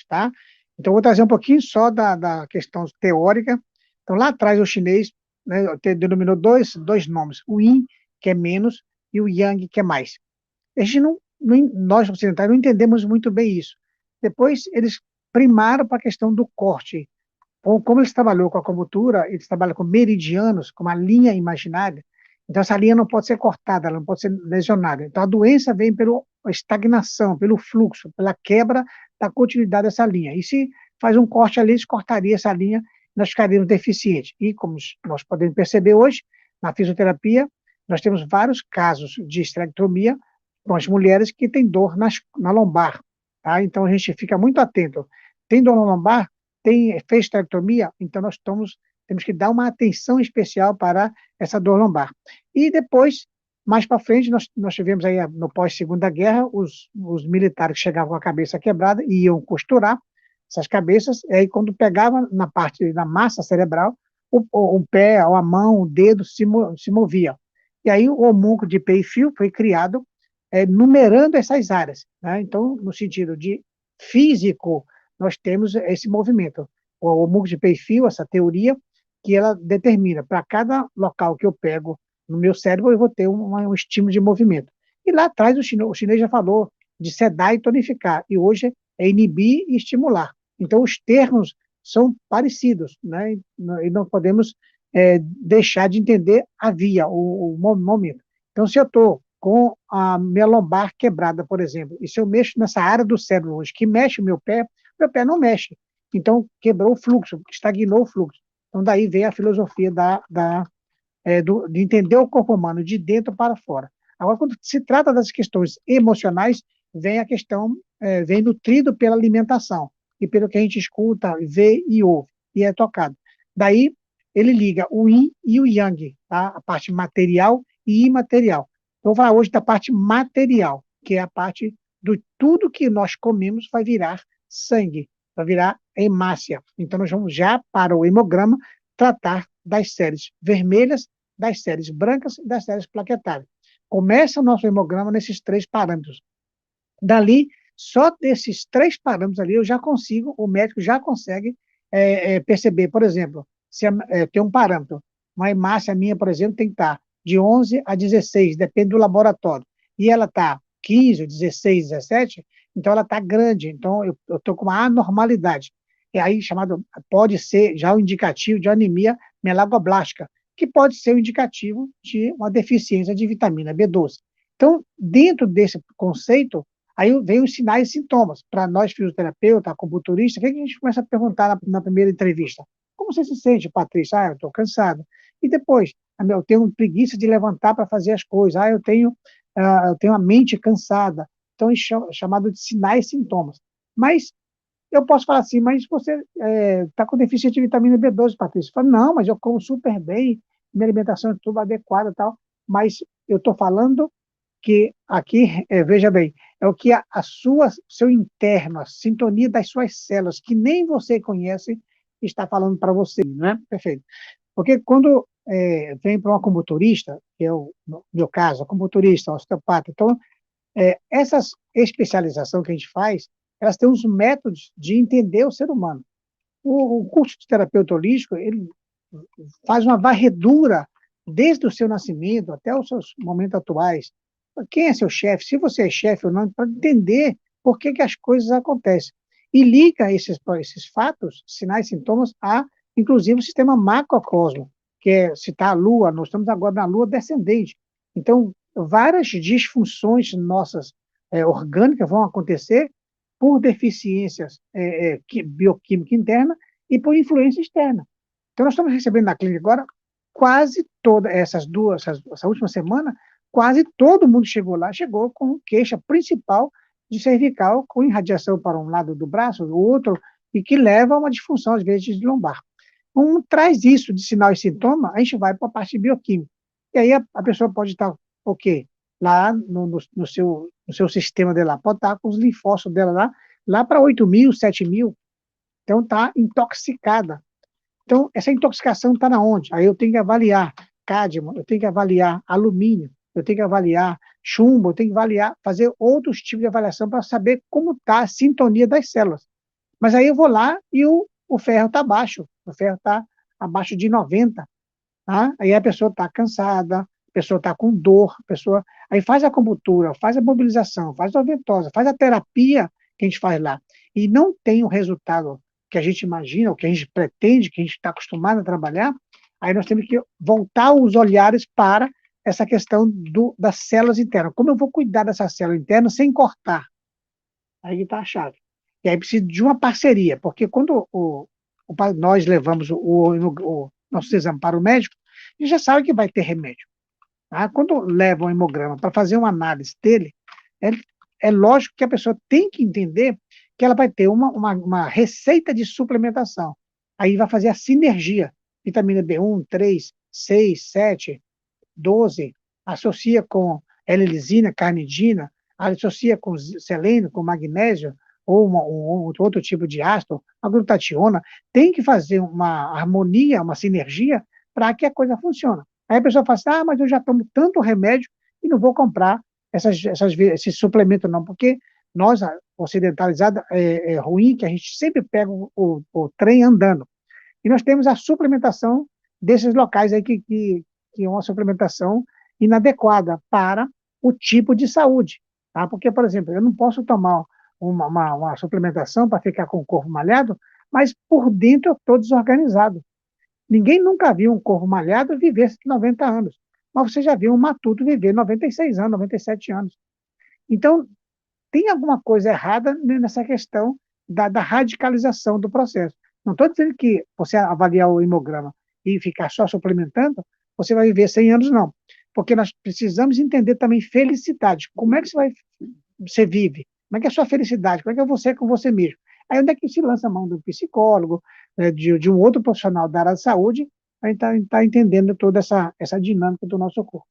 tá? Então, eu vou trazer um pouquinho só da questão teórica. Então, lá atrás, o chinês, né, denominou dois nomes, o yin, que é menos, e o yang, que é mais. A gente nós ocidentais não entendemos muito bem isso. Depois, eles primaram para a questão do corte. Como eles trabalhou com a acupuntura, eles trabalham com meridianos, com uma linha imaginária, então essa linha não pode ser cortada, ela não pode ser lesionada. Então a doença vem pela estagnação, pelo fluxo, pela quebra da continuidade dessa linha. E se faz um corte ali, se cortaria essa linha, nós ficaríamos deficientes. E como nós podemos perceber hoje, na fisioterapia, nós temos vários casos de esterectomia com as mulheres que têm dor na lombar. Tá? Então a gente fica muito atento. Tem dor na lombar? Fez esterectomia? Então temos que dar uma atenção especial para essa dor lombar. E depois, mais para frente, nós tivemos aí no pós-segunda guerra, os militares que chegavam com a cabeça quebrada e iam costurar essas cabeças, e aí quando pegava na parte da massa cerebral, o pé, ou a mão, o dedo se movia. E aí o homúnculo de pé e fio foi criado numerando essas áreas. Né? Então, no sentido de físico, nós temos esse movimento. O homúnculo de pé e fio, essa teoria, que ela determina, para cada local que eu pego no meu cérebro, eu vou ter um estímulo de movimento. E lá atrás o chinês já falou de sedar e tonificar, e hoje é inibir e estimular. Então, os termos são parecidos, né? E não podemos deixar de entender a via, o momento. Então, se eu estou com a minha lombar quebrada, por exemplo, e se eu mexo nessa área do cérebro hoje, que mexe o meu pé não mexe. Então, quebrou o fluxo, estagnou o fluxo. Então, daí vem a filosofia de entender o corpo humano de dentro para fora. Agora, quando se trata das questões emocionais, vem a questão, vem nutrido pela alimentação e pelo que a gente escuta, vê e ouve, e é tocado. Daí, ele liga o yin e o yang, tá? A parte material e imaterial. Então, vou falar hoje da parte material, que é a parte do tudo que nós comemos vai virar sangue, vai virar hemácia. Então, nós vamos já para o hemograma tratar das séries vermelhas, das séries brancas e das séries plaquetárias. Começa o nosso hemograma nesses três parâmetros. Dali, só desses três parâmetros ali, eu já consigo, o médico já consegue perceber, por exemplo, se tem um parâmetro, uma hemácia minha, por exemplo, tem que estar de 11 a 16, depende do laboratório, e ela está 15, 16, 17, então ela está grande, então eu estou com uma anormalidade. E aí, pode ser já o indicativo de anemia melalgoblástica, que pode ser o indicativo de uma deficiência de vitamina B12. Então, dentro desse conceito, aí vem os sinais e sintomas. Para nós, fisioterapeuta, acupunturista, o que a gente começa a perguntar na primeira entrevista? Como você se sente, Patrícia? Ah, eu estou cansado. E depois, eu tenho preguiça de levantar para fazer as coisas. Eu tenho a mente cansada. Então, é chamado de sinais e sintomas. Mas eu posso falar assim, mas você está com deficiência de vitamina B12, Patrícia. Eu falo, não, mas eu como super bem, minha alimentação é tudo adequada e tal. Mas eu estou falando que aqui, veja bem, é o que seu interno, a sintonia das suas células, que nem você conhece, está falando para você, né? Perfeito. Porque quando vem para um acupunturista, que é no meu caso, acupunturista, osteopata, então, essas especialização que a gente faz, elas têm uns métodos de entender o ser humano. O curso de terapeuta holístico, ele faz uma varredura desde o seu nascimento até os seus momentos atuais. Quem é seu chefe? Se você é chefe ou não, para entender por que as coisas acontecem. E liga esses fatos, sinais e sintomas, inclusive, o sistema macrocosmo, que é citar a Lua. Nós estamos agora na Lua descendente. Então, várias disfunções nossas orgânicas vão acontecer por deficiências bioquímica interna e por influência externa. Então, nós estamos recebendo na clínica agora quase todas essa última semana, quase todo mundo chegou com queixa principal de cervical, com irradiação para um lado do braço, do outro, e que leva a uma disfunção, às vezes, de lombar. Traz isso de sinal e sintoma, a gente vai para a parte bioquímica. E aí a pessoa pode estar, o quê? Lá no seu sistema dela, pode estar com os linfócitos dela lá para 8.000, 7.000. Então, está intoxicada. Então, essa intoxicação está na onde? Aí eu tenho que avaliar cádmio, eu tenho que avaliar alumínio, eu tenho que avaliar chumbo, eu tenho que avaliar, fazer outros tipos de avaliação para saber como está a sintonia das células. Mas aí eu vou lá e o ferro está baixo, o ferro está abaixo de 90, tá? Aí a pessoa está cansada, a pessoa está com dor, a pessoa aí faz a acupuntura, faz a mobilização, faz a ventosa, faz a terapia que a gente faz lá, e não tem o resultado que a gente imagina, o que a gente pretende, que a gente está acostumado a trabalhar, aí nós temos que voltar os olhares para essa questão das células internas. Como eu vou cuidar dessa célula interna sem cortar? Aí está a chave. E aí precisa de uma parceria, porque quando nós levamos o nosso exame para o médico, a gente já sabe que vai ter remédio. Tá? Quando leva um hemograma para fazer uma análise dele, é, é lógico que a pessoa tem que entender que ela vai ter uma receita de suplementação. Aí vai fazer a sinergia. Vitamina B1, 3, 6, 7, 12, associa com L-lisina, carnidina, associa com selênio, com magnésio, ou um outro tipo de ácido, a glutationa, tem que fazer uma harmonia, uma sinergia, para que a coisa funcione. Aí a pessoa fala assim, mas eu já tomo tanto remédio e não vou comprar esse suplemento não, porque nós, ocidentalizados, é ruim que a gente sempre pega o trem andando. E nós temos a suplementação desses locais aí que é uma suplementação inadequada para o tipo de saúde. Tá? Porque, por exemplo, eu não posso tomar uma suplementação para ficar com o corpo malhado, mas por dentro eu estou desorganizado. Ninguém nunca viu um corpo malhado viver 90 anos. Mas você já viu um matuto viver 96 anos, 97 anos. Então, tem alguma coisa errada nessa questão da radicalização do processo. Não estou dizendo que você avaliar o hemograma e ficar só suplementando, você vai viver 100 anos, não. Porque nós precisamos entender também felicidade. Como é que você vive? Como é que é a sua felicidade? Como é que é você com você mesmo? Aí onde é que se lança a mão do psicólogo, de um outro profissional da área da saúde, a gente está entendendo toda essa dinâmica do nosso corpo.